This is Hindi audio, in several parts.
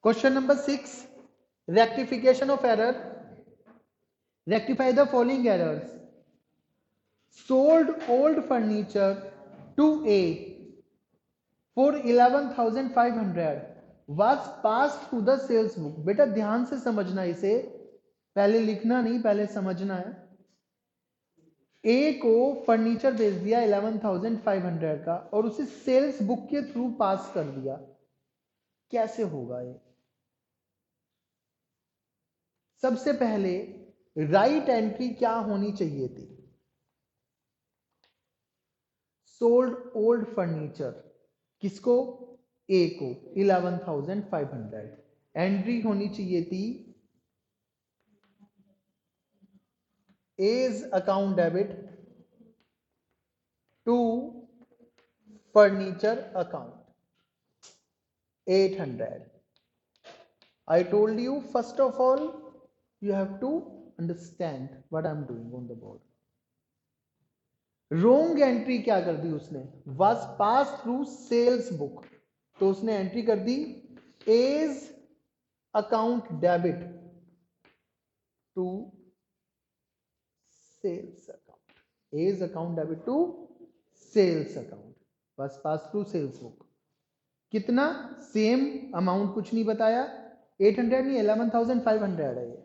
Question number 6, rectification of error. Rectify the following errors. Sold old furniture to A for 11,500 was passed to the sales book. बेटा ध्यान से समझना, इसे पहले लिखना नहीं, पहले समझना है। ए को फर्नीचर बेच दिया 11,500 का और उसे सेल्स बुक के थ्रू पास कर दिया। कैसे होगा ये? सबसे पहले राइट एंट्री क्या होनी चाहिए थी? सोल्ड ओल्ड फर्नीचर, किसको? ए को 11,500। एंट्री होनी चाहिए थी A's account debit to furniture account 800। I told you, first of all, you have to understand what I'm doing on the board. Wrong entry क्या कर दी उसने? Was passed through sales book, तो उसने एंट्री कर दी as account debit to sales account, as account debit to sales account, was passed through sales book। कितना? सेम अमाउंट कुछ नहीं बताया, 800 नहीं 11,500 है ये,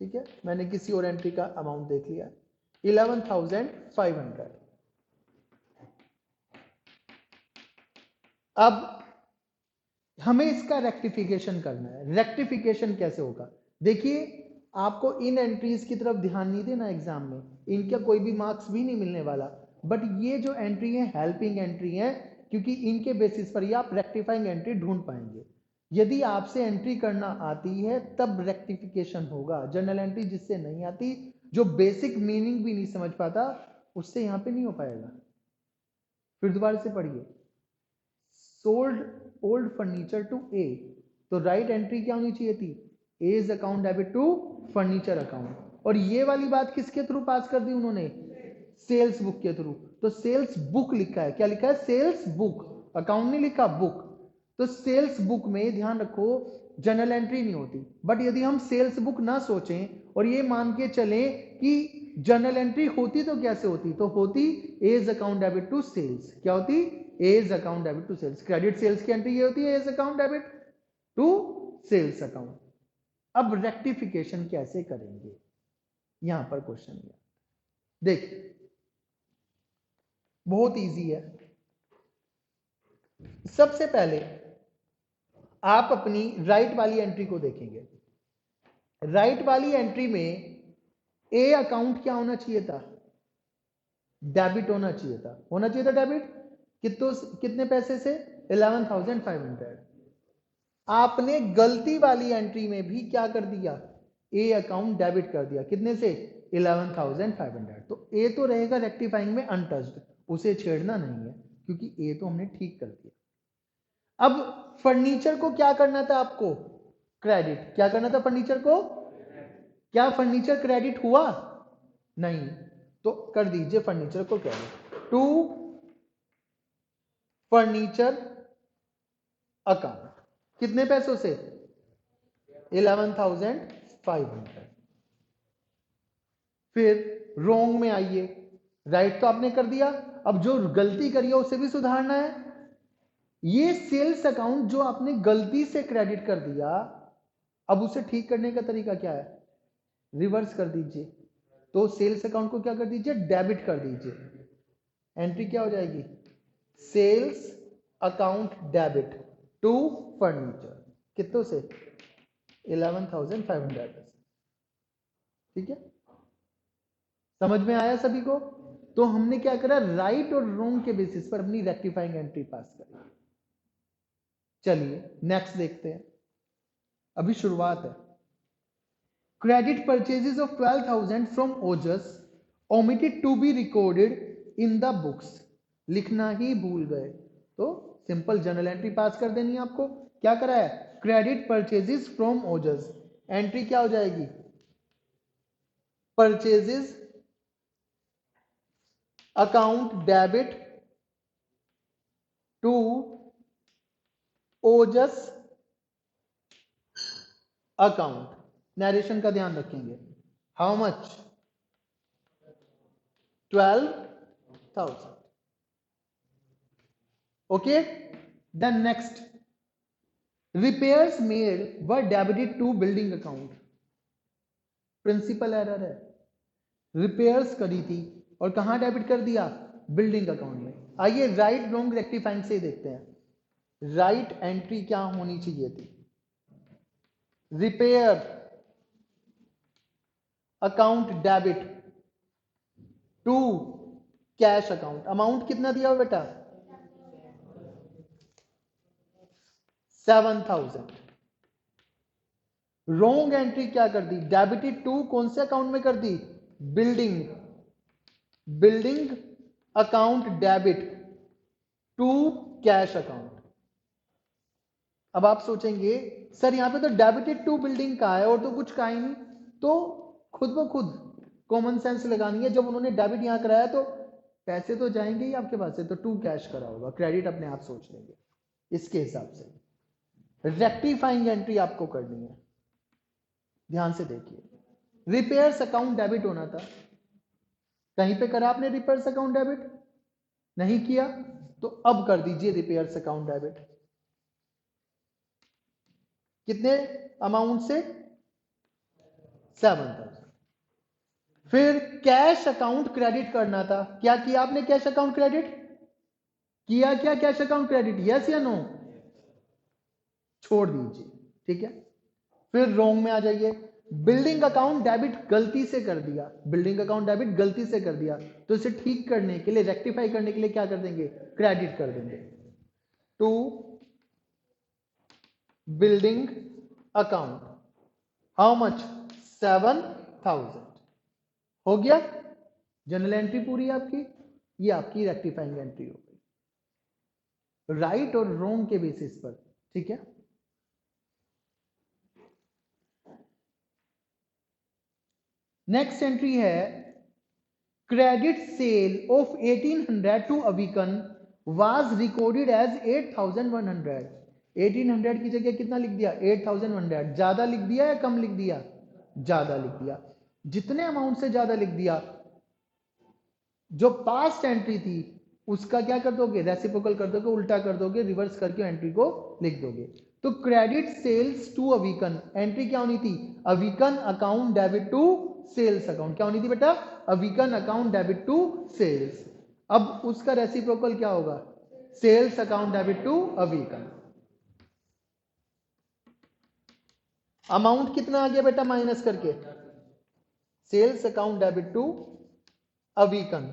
ठीक है। मैंने किसी और एंट्री का अमाउंट देख लिया, 11,500। अब हमें इसका रेक्टिफिकेशन करना है। रेक्टिफिकेशन कैसे होगा? देखिए, आपको इन एंट्रीज की तरफ ध्यान नहीं देना एग्जाम में, इनका कोई भी मार्क्स भी नहीं मिलने वाला, बट ये जो एंट्री है हेल्पिंग एंट्री है, क्योंकि इनके बेसिस पर ही आप रेक्टिफाइंग एंट्री ढूंढ पाएंगे। यदि आपसे एंट्री करना आती है तब रेक्टिफिकेशन होगा। जनरल एंट्री जिससे नहीं आती, जो बेसिक मीनिंग भी नहीं समझ पाता, उससे यहाँ पे नहीं हो पाएगा। फिर दोबारा से पढ़िए, sold old furniture to A, तो राइट एंट्री क्या होनी चाहिए थी? A's account debit to furniture account, और ये वाली बात किसके थ्रू पास कर दी उन्होंने? सेल्स बुक के थ्रू। तो सेल्स बुक लिखा है, क्या लिखा है? सेल्स बुक, अकाउंट नहीं लिखा, बुक। तो सेल्स बुक में ध्यान रखो जनरल एंट्री नहीं होती, बट यदि हम सेल्स बुक ना सोचें और ये मान के चलें कि जनरल एंट्री होती तो कैसे होती? तो होती A's account debit to sales. क्या होती? A's account debit to sales. Credit sales की एंट्री ये होती है A's account debit to sales account. अब रेक्टिफिकेशन कैसे करेंगे, यहां पर क्वेश्चन है। देखिए, बहुत इजी है। सबसे पहले आप अपनी राइट वाली एंट्री को देखेंगे। राइट वाली एंट्री में ए अकाउंट क्या होना चाहिए था? डेबिट होना चाहिए था। होना चाहिए था डेबिट, कितने पैसे से? 11,500। आपने गलती वाली एंट्री में भी क्या कर दिया? ए अकाउंट डेबिट कर दिया, कितने से? 11,500। तो ए तो रहेगा रेक्टिफाइंग में अनटच्ड, उसे छेड़ना नहीं है, क्योंकि ए तो हमने ठीक कर दिया। अब फर्नीचर को क्या करना था आपको? क्रेडिट। क्या करना था फर्नीचर को? क्या फर्नीचर क्रेडिट हुआ? नहीं, तो कर दीजिए फर्नीचर को क्रेडिट टू फर्नीचर अकाउंट। कितने पैसों से? 11,500। फिर रोंग में आइए, राइट तो आपने कर दिया, अब जो गलती करी है उसे भी सुधारना है। ये सेल्स अकाउंट जो आपने गलती से क्रेडिट कर दिया, अब उसे ठीक करने का तरीका क्या है? रिवर्स कर दीजिए। तो सेल्स अकाउंट को क्या कर दीजिए? डेबिट कर दीजिए। एंट्री क्या हो जाएगी? Sales account debit to furniture, कितनों से? 11,500। ठीक है, समझ में आया सभी को? तो हमने क्या करा? राइट और रॉन्ग के बेसिस पर अपनी रेक्टिफाइंग एंट्री पास करी। चलिए नेक्स्ट देखते हैं, अभी शुरुआत है। Credit purchases of 12,000 from Ojas omitted to be recorded in the books. लिखना ही भूल गए, तो सिंपल जनरल एंट्री पास कर देनी है आपको। क्या करा है? Credit purchases from Ojas, entry क्या हो जाएगी? Purchases account debit to Ojas account, narration का ध्यान रखेंगे, how much, 12,000. Okay, then next, repairs made were debited to building account. Principle error है, रिपेयर्स करी थी और कहां डेबिट कर दिया, बिल्डिंग अकाउंट में. आइए राइट रॉन्ग रेक्टिफाइंग से देखते हैं. राइट एंट्री क्या होनी चाहिए थी, repair account debit to cash account. Amount कितना दिया हो बेटा, 7,000. रॉन्ग एंट्री क्या कर दी, डेबिटेड टू कौन से अकाउंट में कर दी, building account debit to cash account. अब आप सोचेंगे सर यहां पे तो डेबिटेड टू बिल्डिंग का है और तो कुछ का ही नहीं, तो खुद ब खुद कॉमन सेंस लगानी है. जब उन्होंने डेबिट यहां कराया तो पैसे तो जाएंगे ही आपके पास से, तो टू कैश करा होगा, क्रेडिट अपने आप सोच लेंगे. इसके हिसाब से रेक्टिफाइंग एंट्री आपको करनी है. ध्यान से देखिए, रिपेयर्स अकाउंट डेबिट होना था, कहीं पे करा आपने रिपेयर्स अकाउंट डेबिट, नहीं किया, तो अब कर दीजिए रिपेयर्स अकाउंट डेबिट. कितने अमाउंट से, 7,000. फिर कैश अकाउंट क्रेडिट करना था, क्या किया आपने, कैश अकाउंट क्रेडिट किया, क्या कैश अकाउंट क्रेडिट, यस या नो, छोड़ दीजिए. ठीक है, फिर रॉन्ग में आ जाइए, बिल्डिंग अकाउंट डेबिट गलती से कर दिया, बिल्डिंग अकाउंट डेबिट गलती से कर दिया, तो इसे ठीक करने के लिए, रेक्टिफाई करने के लिए क्या कर देंगे, क्रेडिट कर देंगे to building account, how much, 7,000. हो गया, जनरल एंट्री पूरी आपकी, ये आपकी रेक्टिफाइंग एंट्री हो गई, राइट और रॉन्ग के बेसिस पर. ठीक है, नेक्स्ट एंट्री है, credit sale of 1800 to Avikan was recorded as 8,100. 1800 की जगह कितना लिख दिया, 8,100. ज्यादा लिख दिया या कम लिख दिया, ज्यादा लिख दिया. जितने अमाउंट से ज्यादा लिख दिया, जो पास्ट एंट्री थी उसका क्या कर दोगे, रेसिप्रोकल कर दोगे, उल्टा कर दोगे, रिवर्स करके एंट्री को लिख दोगे. तो credit sales to Avikan, entry क्या होनी थी, Avikan account debit to sales account. क्या होनी थी बेटा, Avikan account debit to sales. अब उसका रेसिप्रोकल क्या होगा, sales account debit to Avikan. Amount कितना आ गया बेटा माइनस करके, sales account debit to Avikan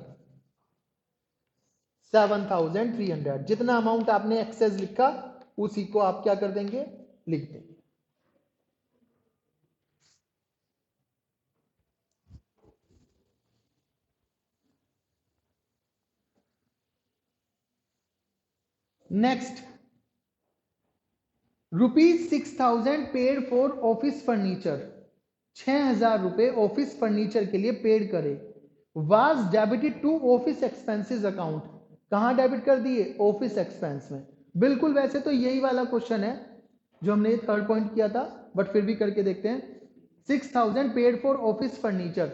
7,300. जितना अमाउंट आपने एक्सेस लिखा उसी को आप क्या कर देंगे, लिख देंगे. Next, ₹6,000 paid for office furniture. 6,000 रुपए ऑफिस फर्नीचर के लिए पेड करे, was debited to office expenses account. कहां डेबिट कर दिए, ऑफिस एक्सपेंस में. बिल्कुल वैसे तो यही वाला क्वेश्चन है जो हमने थर्ड पॉइंट किया था, बट फिर भी करके देखते हैं. 6,000 paid for office furniture,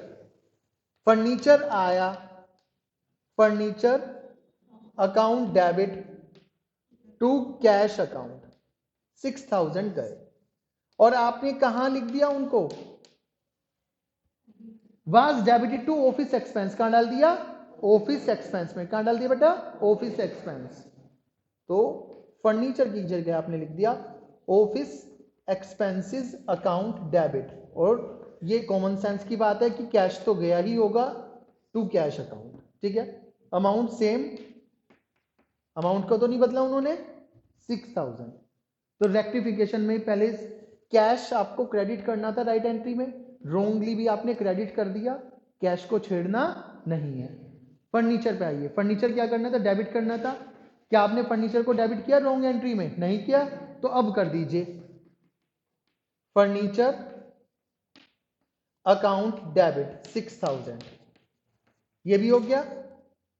furniture आया, furniture account debit to cash account, 6,000 गए और आपने कहां लिख दिया उनको, was debited to office expense. कहां डाल दिया, ऑफिस एक्सपेंस में. कहां डाल दिया बेटा, ऑफिस एक्सपेंस. तो फर्नीचर की जगह आपने लिख दिया ऑफिस एक्सपेंसेस अकाउंट डेबिट. और ये कॉमन सेंस की बात है कि कैश तो गया ही होगा टू कैश अकाउंट. ठीक है, अमाउंट सेम, अमाउंट को तो नहीं बदला उन्होंने, 6,000. तो रेक्टिफिकेशन में पहले कैश आपको क्रेडिट करना था राइट एंट्री में, रोंगली भी आपने क्रेडिट कर दिया, कैश को छेड़ना नहीं है. फर्नीचर पे आइए, फर्नीचर क्या करना था, डेबिट करना था. क्या आपने फर्नीचर को डेबिट किया रॉन्ग एंट्री में, नहीं किया, तो अब कर दीजिए फर्नीचर अकाउंट डेबिट 6,000. ये भी हो गया.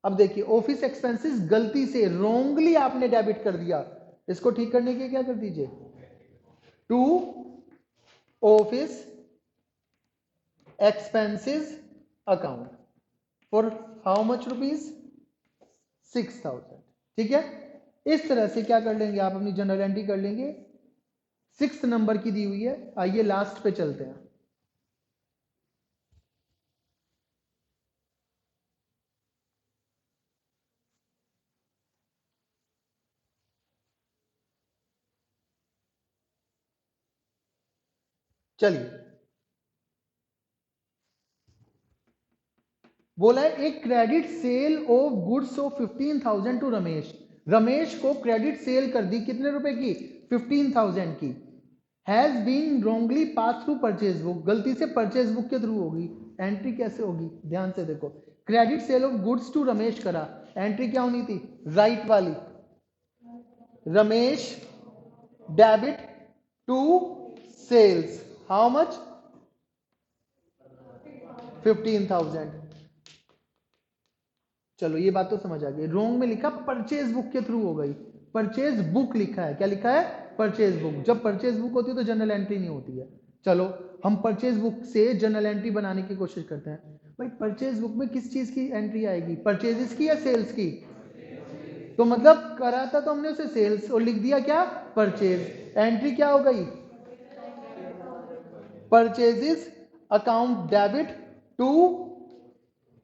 अब देखिए ऑफिस एक्सपेंसेस गलती से रॉन्गली आपने डेबिट कर दिया, इसको ठीक करने के क्या कर दीजिए, to office expenses account for how much rupees 6,000। ठीक है, इस तरह से क्या कर लेंगे आप, अपनी जनरल एंट्री कर लेंगे। 6 नंबर की दी हुई है, आइए लास्ट पे चलते हैं। चलिए, बोला है एक credit sale of goods of 15,000 to Ramesh. Ramesh को क्रेडिट सेल कर दी कितने रुपए की, 15,000 की। Has been wrongly passed through purchase book, गलती से परचेज बुक के थ्रू होगी। एंट्री कैसे होगी, ध्यान से देखो, credit sale of goods to Ramesh करा, एंट्री क्या होनी थी, राइट वाली, Ramesh debit to sales how much 15,000। चलो ये बात तो समझ आ गई। रोंग में लिखा परचेज बुक के थ्रू हो गई, परचेज बुक लिखा है, क्या लिखा है, परचेज बुक। जब परचेज बुक होती है तो जनरल एंट्री नहीं होती है। चलो हम परचेज बुक से जनरल एंट्री बनाने की कोशिश करते हैं। भाई परचेज बुक में किस चीज की एंट्री आएगी, परचेजेस की या सेल्स की, तो मतलब करा था तो हमने उसे सेल्स और लिख दिया क्या, परचेज। एंट्री क्या हो गई, purchases account debit to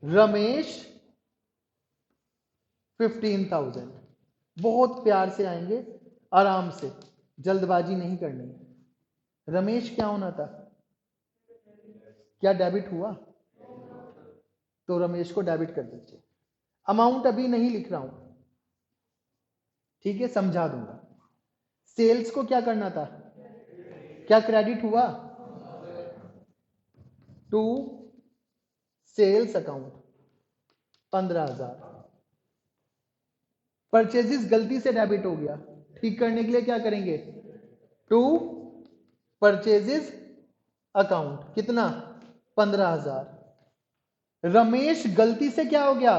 Ramesh 15,000। बहुत प्यार से आएंगे, आराम से, जल्दबाजी नहीं करनी। रमेश क्या होना था, क्या डेबिट हुआ, तो रमेश को डेबिट कर दीजिए। अमाउंट अभी नहीं लिख रहा हूं, ठीक है, समझा दूंगा। सेल्स को क्या करना था, क्या क्रेडिट हुआ, टू सेल्स अकाउंट 15,000। परचेजेस गलती से डेबिट हो गया, ठीक करने के लिए क्या करेंगे, टू परचेजेस अकाउंट कितना 15,000। रमेश गलती से क्या हो गया,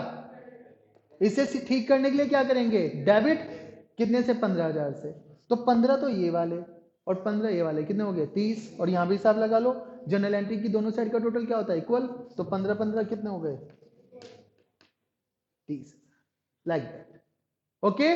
इसे ठीक करने के लिए क्या करेंगे, डेबिट कितने से, 15,000 से। तो 15 तो ये वाले और 15 ये वाले, कितने हो गए 30, और यहां भी हिसाब लगा लो, जनरल एंट्री की दोनों साइड का टोटल क्या होता है, इक्वल। तो 15 15 कितने हो गए 30, लाइक दैट। ओके।